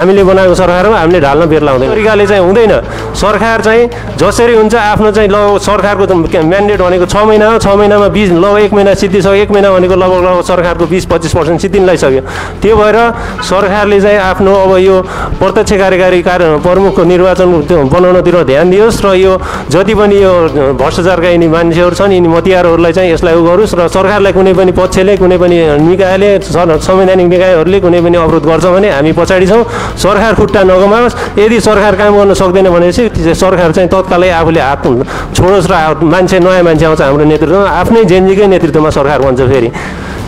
हामीले बनाएको सरकारमा हामीले ढाल्न बेर लाउँदैन तरिकाले चाहिँ हुँदैन सरकार चाहिँ जसरी हुन्छ आफ्नो चाहिँ ल सरकारको म्यान्डेट भनेको 6 महिना हो 6 महिनामा 20 ल 1 महिना सिद्धिसक्यो 1 महिना भनेको लगभग सरकारको 20-25% सिद्धिन लागिसक्यो त्यो भएर सरकारले चाहिँ आफ्नो अब यो प्रत्यक्ष कार्यकारी प्रमुखको निर्वाचन बनाउनतिर ध्यान दियोस् र यो जति पनि यो भ्रष्टाचारका यिनी मान्छेहरू छन् यिनी मतियारहरूलाई चाहिँ यसलाई गरोस् र सरकारलाई कुनै पनि पक्षले कुनै पनि निकायले संवैधानिक निकायहरूले कुनै पनि अवरोध गर्छ भने हामी पछाडि छौँ सरकार खुट्टा नगमाओस् यदि सरकार काम गर्न सक्दैन भनेपछि सरकार चाहिँ तत्कालै आफूले हात छोडोस् र मान्छे नयाँ मान्छे आउँछ हाम्रो नेतृत्वमा आफ्नै जेनजीकै नेतृत्वमा सरकार बन्छ फेरि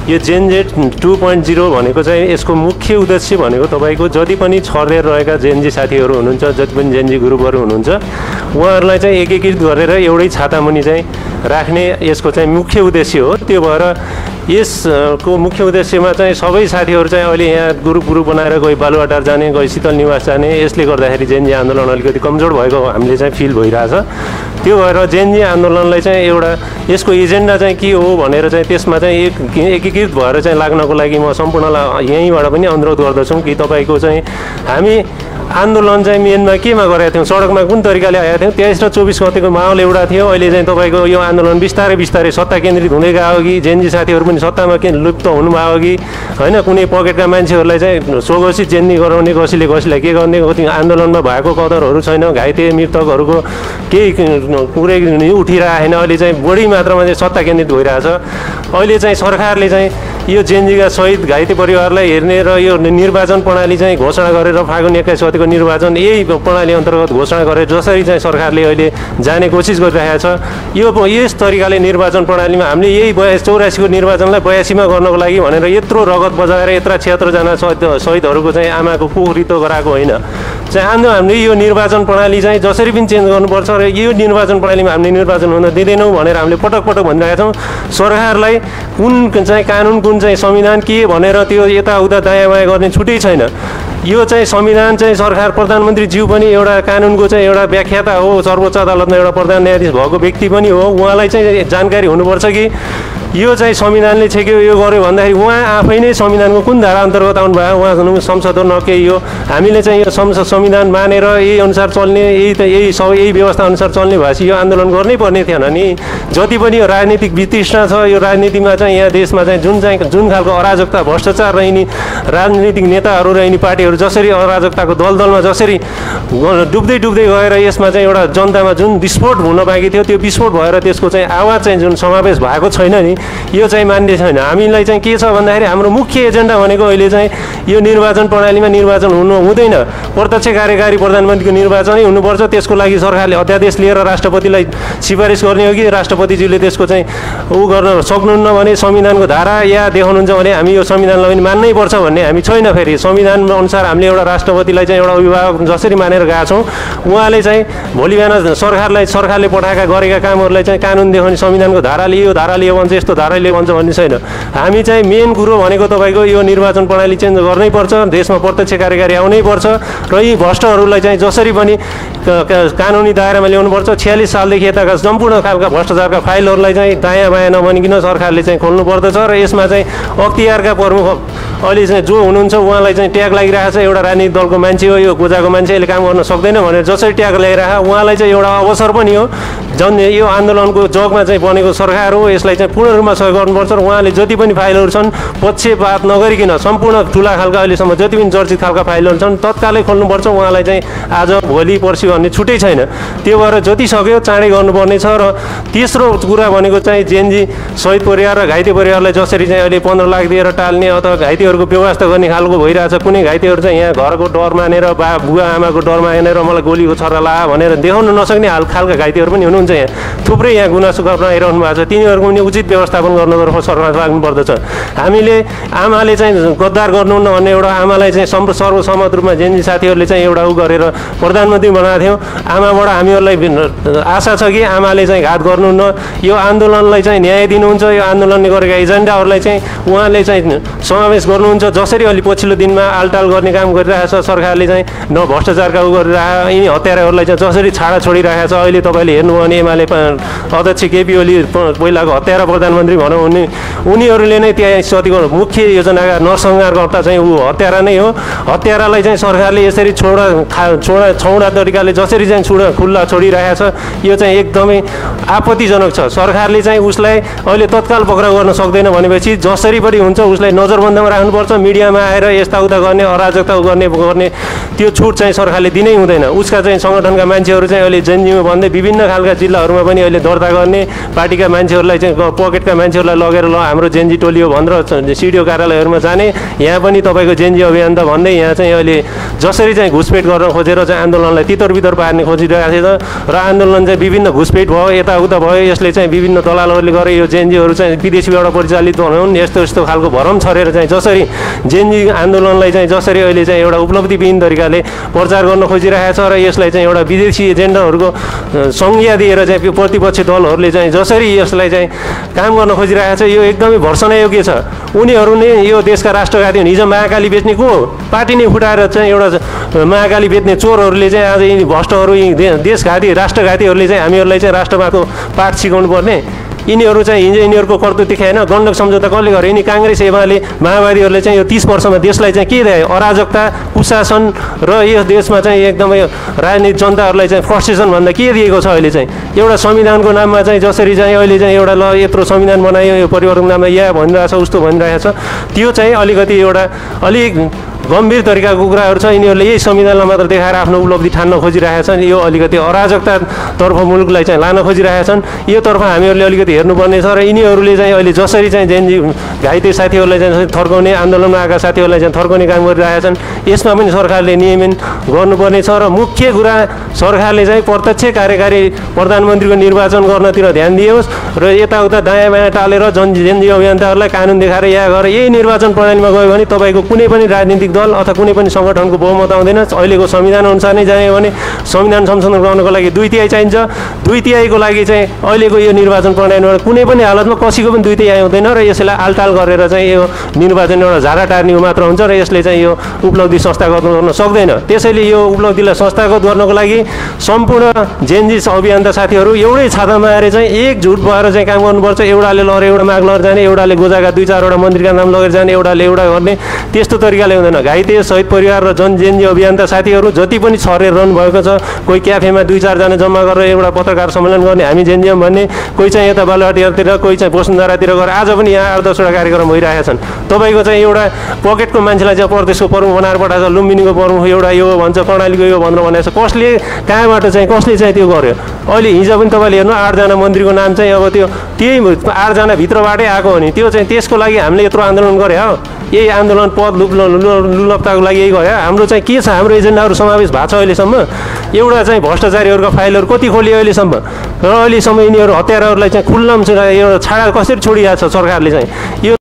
यो जेनजेट 2.0 भनेको चाहिँ यसको मुख्य उद्देश्य भनेको तपाईँको जति पनि छरेर रहेका जेनजी साथीहरू हुनुहुन्छ जति पनि जेनजी ग्रुपहरू हुनुहुन्छ उहाँहरूलाई चाहिँ एकीकृत गरेर एउटै छातामुनि चाहिँ राख्ने यसको चाहिँ मुख्य उद्देश्य हो त्यो भएर यसको मुख्य उद्देश्यमा चाहिँ सबै साथीहरू चाहिँ अहिले यहाँ ग्रुप बनाएर कोही बालुवाटार जाने कोही शीतल निवास जाने यसले गर्दाखेरि जेनजी आन्दोलन अलिकति कमजोर भएको हामीले चाहिँ फिल भइरहेछ त्यो भएर जेनजी आन्दोलनलाई चाहिँ एउटा यसको एजेन्डा चाहिँ के हो भनेर चाहिँ त्यसमा चाहिँ एकीकृत भएर चाहिँ लाग्नको लागि म सम्पूर्णलाई यहीँबाट पनि अनुरोध गर्दछु कि तपाईँको चाहिँ हामी आन्दोलन चाहिँ मेनमा केमा गरेका थियौँ सडकमा कुन तरिकाले आएका थियौँ 23 र 24 गतेको माहौल एउटा थियो अहिले चाहिँ तपाईँको यो आन्दोलन बिस्तारै बिस्तारै सत्ता केन्द्रित हुँदै गयो कि जेनजी साथीहरू पनि सत्तामा लुप्त हुनुभयो कि होइन कुनै पकेटका मान्छेहरूलाई चाहिँ स्वघोषित जेन्नी गराउने कसैले कसैलाई के गर्ने आन्दोलनमा भएको कदरहरू छैन घाइते मृतकहरूको केही कुरै उठिरहेको छैन अहिले चाहिँ बढी मात्रामा चाहिँ सत्ता केन्द्रित भइरहेछ अहिले चाहिँ सरकारले चाहिँ यो जेनजीका सहित घाइते परिवारलाई हेर्ने र यो निर्वाचन प्रणाली चाहिँ घोषणा गरेर फागुन 21 गतिको निर्वाचन यही प्रणाली अन्तर्गत घोषणा गरेर जसरी चाहिँ सरकारले अहिले जाने कोसिस गरिरहेको छ यो यस तरिकाले निर्वाचन प्रणालीमा हामीले यही 84 को निर्वाचनलाई 82 मा गर्नको लागि भनेर यत्रो रगत बजाएर यत्र 76 जना शहीदहरूको चाहिँ आमाको कोख रित्तो गराएको होइन चाहन्थ्यौँ हामीले यो निर्वाचन प्रणाली चाहिँ जसरी पनि चेन्ज गर्नुपर्छ र यो निर्वाचन प्रणालीमा हामीले निर्वाचन हुन दिँदैनौँ भनेर हामीले पटक पटक भनिरहेका छौँ सरकारलाई कुन चाहिँ कानुन कुन चाहिँ संविधान के भनेर त्यो यताउता दायाँ बायाँ गर्ने छुट्टै छैन यो चाहिँ संविधान चाहिँ सरकार प्रधानमन्त्रीज्यू पनि एउटा कानुनको चाहिँ एउटा व्याख्याता हो सर्वोच्च अदालतमा एउटा प्रधान न्यायाधीश भएको व्यक्ति पनि हो उहाँलाई चाहिँ जानकारी हुनुपर्छ कि यो चाहिँ संविधानले छेक्यो यो गर्यो भन्दाखेरि उहाँ आफै नै संविधानको कुन धारा अन्तर्गत आउनुभयो उहाँ संसद हो न केही हो हामीले चाहिँ यो संविधान मानेर यही अनुसार चल्ने यही व्यवस्था अनुसार चल्ने भएपछि यो आन्दोलन गर्नै पर्ने थिएन नि जति पनि यो राजनीतिक वितृष्णा छ यो राजनीतिमा चाहिँ यहाँ देशमा चाहिँ जुन खालको अराजकता भ्रष्टाचार र यिनी राजनीतिक नेताहरू र यिनी पार्टीहरू जसरी अराजकताको दलदलमा जसरी डुब्दै गएर यसमा चाहिँ एउटा जनतामा जुन विस्फोट हुन बाँकी थियो त्यो विस्फोट भएर त्यसको चाहिँ आवाज चाहिँ जुन समावेश भएको छैन नि यो चाहिँ मान्य छैन हामीलाई चाहिँ के छ भन्दाखेरि हाम्रो मुख्य एजेन्डा भनेको अहिले चाहिँ यो निर्वाचन प्रणालीमा निर्वाचन हुँदैन प्रत्यक्ष कार्यकारी प्रधानमन्त्रीको निर्वाचनै हुनुपर्छ त्यसको लागि सरकारले अध्यादेश लिएर राष्ट्रपतिलाई सिफारिस गर्ने हो कि राष्ट्रपतिज्यूले त्यसको चाहिँ गर्न सक्नुहुन्न भने संविधानको धारा या देखाउनुहुन्छ भने हामी यो संविधानलाई पनि मान्नै पर्छ भन्ने हामी छैन फेरि संविधान अनुसार हामीले एउटा राष्ट्रपतिलाई चाहिँ एउटा अभिभावक जसरी मानेर गएका छौँ उहाँले चाहिँ भोलि बिहान सरकारले पठाएका गरेका कामहरूलाई चाहिँ कानुन देखाउने संविधानको धाराले यो भन्छ यस्तो धाराले भन्छ भन्ने छैन हामी चाहिँ मेन कुरो भनेको तपाईँको यो निर्वाचन प्रणाली चेन्ज गर्नै पर्छ देशमा प्रत्यक्ष कार्यकारी आउनै पर्छ र यी भ्रष्टहरूलाई चाहिँ जसरी पनि कानुनी दायरामा ल्याउनुपर्छ 46 सालदेखि यताका सम्पूर्ण खालका भ्रष्टाचारका फाइलहरूलाई चाहिँ दायाँ बायाँ नभनिकन सरकारले चाहिँ खोल्नु पर्दछ र यसमा चाहिँ अख्तियारका प्रमुख अहिले चाहिँ जो हुनुहुन्छ उहाँलाई चाहिँ ट्याग लागिरहेको छ एउटा राजनीतिक दलको मान्छे हो यो गोजाको मान्छे यसले काम गर्न सक्दैन भनेर जसरी ट्याग ल्याइरहेको उहाँलाई चाहिँ एउटा अवसर पनि हो यो आन्दोलनको जगमा चाहिँ बनेको सरकार हो यसलाई चाहिँ पूर्ण रूपमा सहयोग गर्नुपर्छ र उहाँले जति पनि फाइलहरू छन् पक्षपात नगरिकन सम्पूर्ण ठुला खालका अहिलेसम्म जति पनि चर्चित खालका फाइलहरू छन् तत्कालै खोल्नुपर्छ उहाँलाई चाहिँ आज भोलि पर्सि भन्ने छुट्टै छैन त्यो भएर जति सक्यो चाँडै गर्नुपर्ने छ र तेस्रो कुरा भनेको चाहिँ जेनजी शहीद परिवार र घाइते परिवारलाई जसरी चाहिँ अहिले 15 लाख दिएर टाल्ने अथवा घाइतेहरूको व्यवस्था गर्ने खालको भइरहेछ कुनै घाइतेहरू चाहिँ यहाँ घरको डर मानेर बुवा आमाको डर मानेर मलाई गोलीको छर्रा ला भनेर देखाउन नसक्ने खालका घाइतेहरू पनि हुनुहुन्छ यहाँ थुप्रै यहाँ गुनासो गर्न आइरहनु भएको छ तिनीहरूको पनि उचित व्यवस्थापन गर्नतर्फ सरकार लाग्नुपर्दछ हामीले आमाले चाहिँ गद्दार गर्नुहुन्न भन्ने एउटा आमालाई चाहिँ सर्वसम्मत रूपमा जेनजी साथीहरूले चाहिँ एउटा गरेर प्रधानमन्त्री बनाएको थियौँ आमाबाट हामीहरूलाई आशा छ कि आमाले चाहिँ घात गर्नुहुन्न यो आन्दोलनलाई चाहिँ न्याय दिनुहुन्छ यो आन्दोलनले गरेका एजेन्डाहरूलाई चाहिँ उहाँले चाहिँ समावेश गर्नुहुन्छ जसरी अलि पछिल्लो दिनमा आलटाल गर्ने काम गरिरहेको छ सरकारले चाहिँ न भ्रष्टाचारका गरिरहेको यिनी हत्याराहरूलाई चाहिँ जसरी छाडा छोडिरहेको छ अहिले तपाईँले हेर्नुभयो भने एमाले अध्यक्ष केपी ओली पहिलाको हत्यारा प्रधानमन्त्री प्रधानमन्त्री भनौँ उनीहरूले नै त्यहाँ सतीको मुख्य योजनाका नरसंहारकर्ता चाहिँ ऊ हत्यारा नै हो। हत्यारालाई चाहिँ सरकारले यसरी छौडा तरिकाले जसरी चाहिँ खुल्ला छोडिरहेको छ यो चाहिँ एकदमै आपत्तिजनक छ। सरकारले चाहिँ उसलाई अहिले तत्काल पक्राउ गर्न सक्दैन भनेपछि जसरी पनि हुन्छ उसलाई नजरबन्दमा राख्नुपर्छ। मिडियामा आएर यस्ताउता गर्ने अराजकता गर्ने त्यो छुट चाहिँ सरकारले दिनै हुँदैन। उसका चाहिँ सङ्गठनका मान्छेहरू चाहिँ अहिले जेएनयुमा भन्दै विभिन्न खालका जिल्लाहरूमा पनि अहिले दर्ता गर्ने पार्टीका मान्छेहरूलाई चाहिँ पकेटका मान्छेहरूलाई लगेर ल हाम्रो जेएनजी टोली हो भनेर सिडिओ कार्यालयहरूमा जाने। यहाँ पनि तपाईँको जेएनजी अभियान त भन्दै यहाँ चाहिँ अहिले जसरी चाहिँ घुसपेट गर्न खोजेर चाहिँ आन्दोलनलाई तितर पार्ने खोजिरहेको छ र आन्दोलन चाहिँ विभिन्न घुसपेट भयो यताउता भयो। यसले चाहिँ विभिन्न दलालहरूले गरे यो जेएनजीहरू चाहिँ विदेशीबाट परिचालित बनाउन् यस्तो खालको भरम छरेर चाहिँ जसरी जेएनजी आन्दोलनलाई चाहिँ जसरी अहिले चाहिँ एउटा उपलब्धिविहीन तरिकाले प्रचार गर्न खोजिरहेको छ र यसलाई चाहिँ एउटा विदेशी एजेन्डाहरूको संज्ञा दिएर चाहिँ प्रतिपक्षी दलहरूले चाहिँ जसरी यसलाई चाहिँ काम गर्न खोजिरहेको छ यो एकदमै भर्सनायोग्य छ। उनीहरू नै यो देशका राष्ट्रघाती हुन्। हिजो महाकाली बेच्ने को पार्टी नै फुटाएर चाहिँ एउटा महाकाली बेच्ने चोरहरूले चाहिँ आज यी भ्रष्टहरू यी देशघाती राष्ट्रघातीहरूले चाहिँ हामीहरूलाई चाहिँ राष्ट्रवादको पाठ सिकाउनु पर्ने। यिनीहरू चाहिँ हिजो यिनीहरूको कर्तव्य देखाएन। गण्डक सम्झौता कसले गर्यो? यिनी काङ्ग्रेस एमाले माओवादीहरूले चाहिँ यो 30 वर्षमा देशलाई चाहिँ के दिए? अराजकता कुशासन र यो देशमा चाहिँ एकदमै राजनीतिक जनताहरूलाई चाहिँ फ्रस्ट्रेसन भन्दा के दिएको छ? अहिले चाहिँ एउटा संविधानको नाममा चाहिँ जसरी चाहिँ अहिले चाहिँ एउटा ल यत्रो संविधान बनायो यो परिवर्तनको नाममा या भनिरहेछ उस्तो भनिरहेछ त्यो चाहिँ अलिकति एउटा अलिक गम्भीर तरिकाको कुराहरू छ। यिनीहरूले यही संविधानलाई मात्र देखाएर आफ्नो उपलब्धि ठान्न खोजिरहेका छन्। यो अलिकति अराजकतातर्फ मुलुकलाई चाहिँ लान खोजिरहेका छन्। यो तर्फ हामीहरूले अलिकति हेर्नुपर्ने छ र यिनीहरूले चाहिँ अहिले जसरी चाहिँ जेएनजी घाइते साथीहरूलाई चाहिँ थर्काउने आन्दोलनमा आएका साथीहरूलाई चाहिँ थर्काउने काम गरिरहेका छन्। यसमा पनि सरकारले नियमन गर्नुपर्ने छ र मुख्य कुरा सरकारले चाहिँ प्रत्यक्ष कार्यकारी प्रधानमन्त्रीको निर्वाचन गर्नतिर ध्यान दियोस् र यताउता दायाँ बायाँ टालेर जेएनजी अभियन्ताहरूलाई कानुन देखाएर या गरेर यही निर्वाचन प्रणालीमा गयो भने तपाईँको कुनै पनि राजनीतिक दल अथवा कुनै पनि सङ्गठनको बहुमत आउँदैन। अहिलेको संविधान अनुसार नै जाने भने संविधान संशोधन गर्नको लागि 2/3 चाहिन्छ। 2/3 लागि चाहिँ अहिलेको यो निर्वाचन प्रणालीबाट कुनै पनि हालतमा कसैको पनि 2/3 आउँदैन र यसलाई आलटाल गरेर चाहिँ यो निर्वाचन एउटा झाडा टार्ने मात्र हुन्छ र यसले चाहिँ यो उपलब्धि संस्थागत गर्न सक्दैन। त्यसैले यो उपलब्धिलाई संस्थागत गर्नको लागि सम्पूर्ण जेएनजी अभियन्ता साथीहरू एउटै छातामा आएर चाहिँ एकजुट भएर चाहिँ काम गर्नुपर्छ। एउटाले लहर एउटा माग लगेर जाने, एउटाले गोजाका 2-4वटा मन्त्रीका नाम लगेर जाने, एउटाले एउटा गर्ने त्यस्तो तरिकाले हुँदैन। घाइते शहीद परिवार र जेएनजी अभियन्ता साथीहरू जति पनि छरेर रहनु भएको छ कोही क्याफेमा 2-4 जना जम्मा गरेर एउटा पत्रकार सम्मेलन गर्ने हामी जेएनजीएम भन्ने, कोही चाहिँ यता बालुवाटीतिर कोही चाहिँ वसुन्धरातिर गएर आज पनि यहाँ 8-10वटा कार्यक्रम भइरहेका छन्। तपाईँको चाहिँ एउटा पकेटको मान्छेलाई चाहिँ प्रदेशको प्रमुख बनाएर पठाएको छ, लुम्बिनीको प्रमुख एउटा यो भन्छ कर्णालीको यो भनेर भनेको छ। कसले कहाँबाट चाहिँ कसले चाहिँ त्यो गर्यो? अहिले हिजो पनि तपाईँले हेर्नु 8 जना मन्त्रीको नाम चाहिँ अब त्यो त्यही 8 जना भित्रबाटै आएको हो नि। त्यो चाहिँ त्यसको लागि हामीले यत्रो आन्दोलन गरे हो। यही आन्दोलन पद लुलप्ताको लागि यही गयो। हाम्रो चाहिँ के छ? हाम्रो एजेन्डाहरू समावेश भएको छ अहिलेसम्म? एउटा चाहिँ भ्रष्टाचारीहरूका फाइलहरू कति खोलियो अहिलेसम्म? र अहिलेसम्म यिनीहरू हत्याराहरूलाई चाहिँ खुल्लामा एउटा छाडा कसरी छोडिरहेको छ सरकारले चाहिँ? यो